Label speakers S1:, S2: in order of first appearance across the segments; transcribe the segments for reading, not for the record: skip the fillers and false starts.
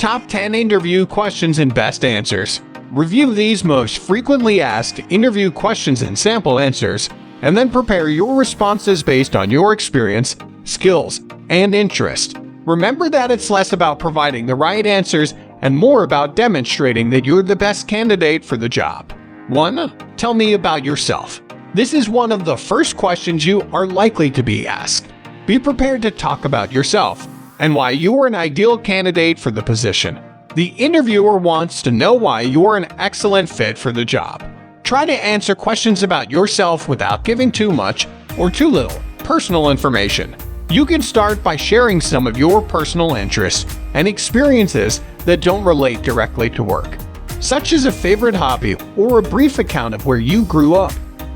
S1: top 10 interview questions and best answers. Review these most frequently asked interview questions and sample answers, and then prepare your responses based on your experience, skills, and interest. Remember that it's less about providing the right answers and more about demonstrating that you're the best candidate for the job. 1. Tell me about yourself. This is one of the first questions you are likely to be asked. Be prepared to talk about yourself and why you are an ideal candidate for the position. The interviewer wants to know why you are an excellent fit for the job. Try to answer questions about yourself without giving too much or too little personal information. You can start by sharing some of your personal interests and experiences that don't relate directly to work, such as a favorite hobby or a brief account of where you grew up,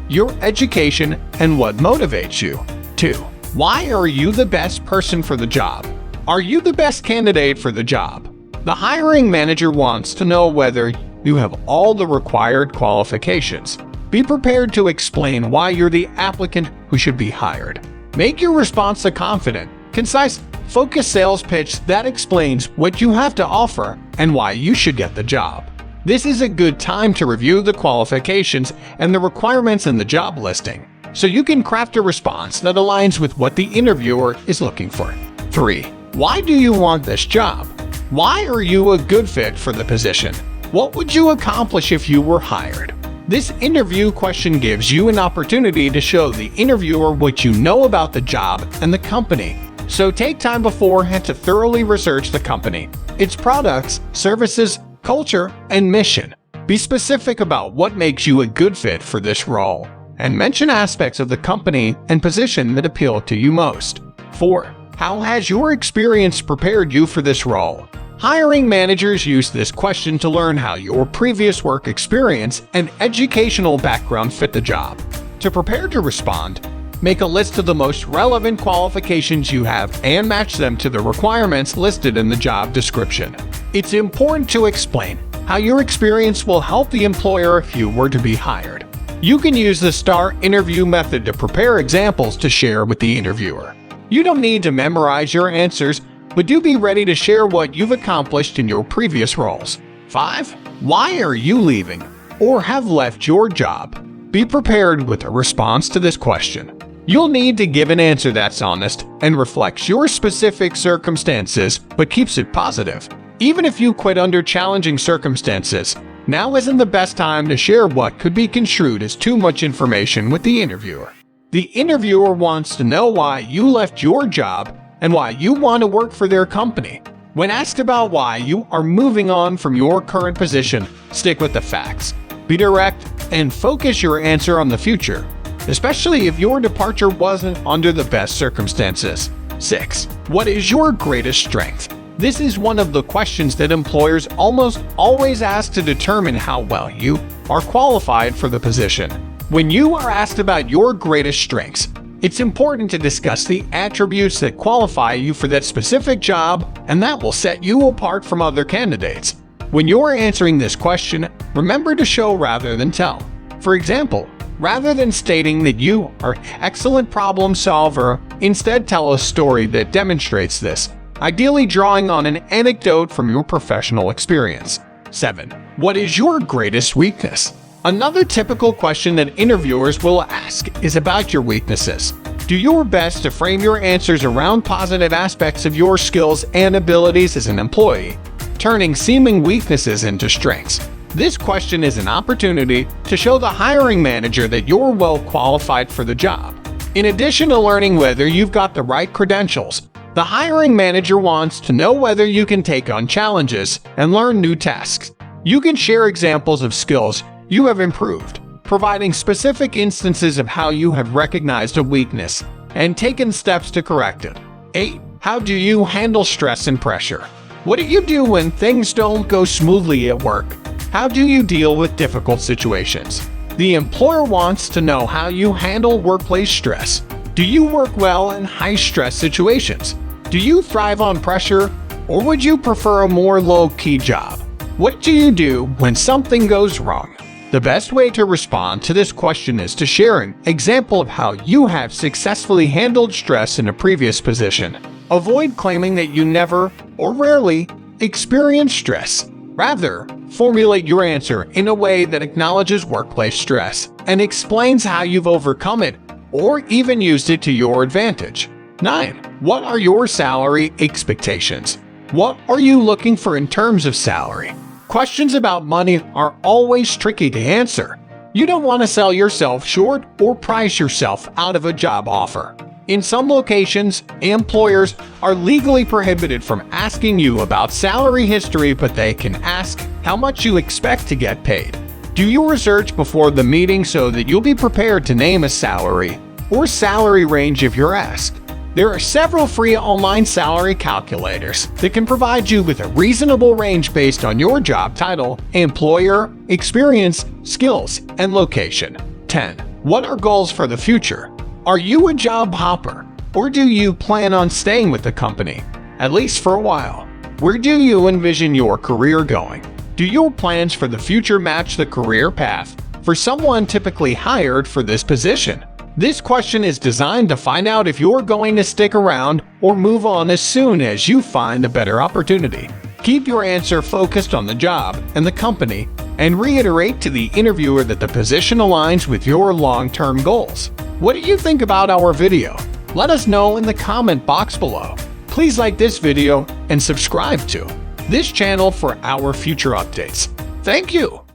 S1: your education, and what motivates you. 2. Why are you the best person for the job? Are you the best candidate for the job? The hiring manager wants to know whether you have all the required qualifications. Be prepared to explain why you're the applicant who should be hired. Make your response a confident, concise, focused sales pitch that explains what you have to offer and why you should get the job. This is a good time to review the qualifications and the requirements in the job listing, so you can craft a response that aligns with what the interviewer is looking for. 3. Why do you want this job? Why are you a good fit for the position? What would you accomplish if you were hired? This interview question gives you an opportunity to show the interviewer what you know about the job and the company. So take time beforehand to thoroughly research the company, its products, services, culture, and mission. Be specific about what makes you a good fit for this role, and mention aspects of the company and position that appeal to you most. 4. How has your experience prepared you for this role? Hiring managers use this question to learn how your previous work experience and educational background fit the job. To prepare to respond, make a list of the most relevant qualifications you have and match them to the requirements listed in the job description. It's important to explain how your experience will help the employer if you were to be hired. You can use the STAR interview method to prepare examples to share with the interviewer. You don't need to memorize your answers, but do be ready to share what you've accomplished in your previous roles. 5. Why are you leaving or have left your job? Be prepared with a response to this question. You'll need to give an answer that's honest and reflects your specific circumstances, but keeps it positive. Even if you quit under challenging circumstances, now isn't the best time to share what could be construed as too much information with the interviewer. The interviewer wants to know why you left your job and why you want to work for their company. When asked about why you are moving on from your current position, stick with the facts. Be direct and focus your answer on the future, especially if your departure wasn't under the best circumstances. 6. What is your greatest strength? This is one of the questions that employers almost always ask to determine how well you are qualified for the position. When you are asked about your greatest strengths, it's important to discuss the attributes that qualify you for that specific job, and that will set you apart from other candidates. When you're answering this question, remember to show rather than tell. For example, rather than stating that you are an excellent problem solver, instead tell a story that demonstrates this, ideally drawing on an anecdote from your professional experience. 7. What is your greatest weakness? Another typical question that interviewers will ask is about your weaknesses. Do your best to frame your answers around positive aspects of your skills and abilities as an employee, turning seeming weaknesses into strengths. This question is an opportunity to show the hiring manager that you're well qualified for the job. In addition to learning whether you've got the right credentials, the hiring manager wants to know whether you can take on challenges and learn new tasks. You can share examples of skills you have improved, providing specific instances of how you have recognized a weakness and taken steps to correct it. 8. How do you handle stress and pressure? What do you do when things don't go smoothly at work? How do you deal with difficult situations? The employer wants to know how you handle workplace stress. Do you work well in high-stress situations? Do you thrive on pressure, or would you prefer a more low-key job? What do you do when something goes wrong? The best way to respond to this question is to share an example of how you have successfully handled stress in a previous position. Avoid claiming that you never or rarely experience stress? Rather, formulate your answer in a way that acknowledges workplace stress and explains how you've overcome it or even used it to your advantage. 9. What are your salary expectations? What are you looking for in terms of salary? Questions about money are always tricky to answer. You don't want to sell yourself short or price yourself out of a job offer. In some locations, employers are legally prohibited from asking you about salary history, but they can ask how much you expect to get paid. Do your research before the meeting so that you'll be prepared to name a salary or salary range if you're asked. There are several free online salary calculators that can provide you with a reasonable range based on your job title, employer, experience, skills, and location. 10. What are goals for the future? Are you a job hopper, or do you plan on staying with the company, at least for a while? Where do you envision your career going? Do your plans for the future match the career path for someone typically hired for this position? This question is designed to find out if you're going to stick around or move on as soon as you find a better opportunity. Keep your answer focused on the job and the company, and reiterate to the interviewer that the position aligns with your long-term goals. What do you think about our video? Let us know in the comment box below. Please like this video and subscribe to this channel for our future updates. Thank you!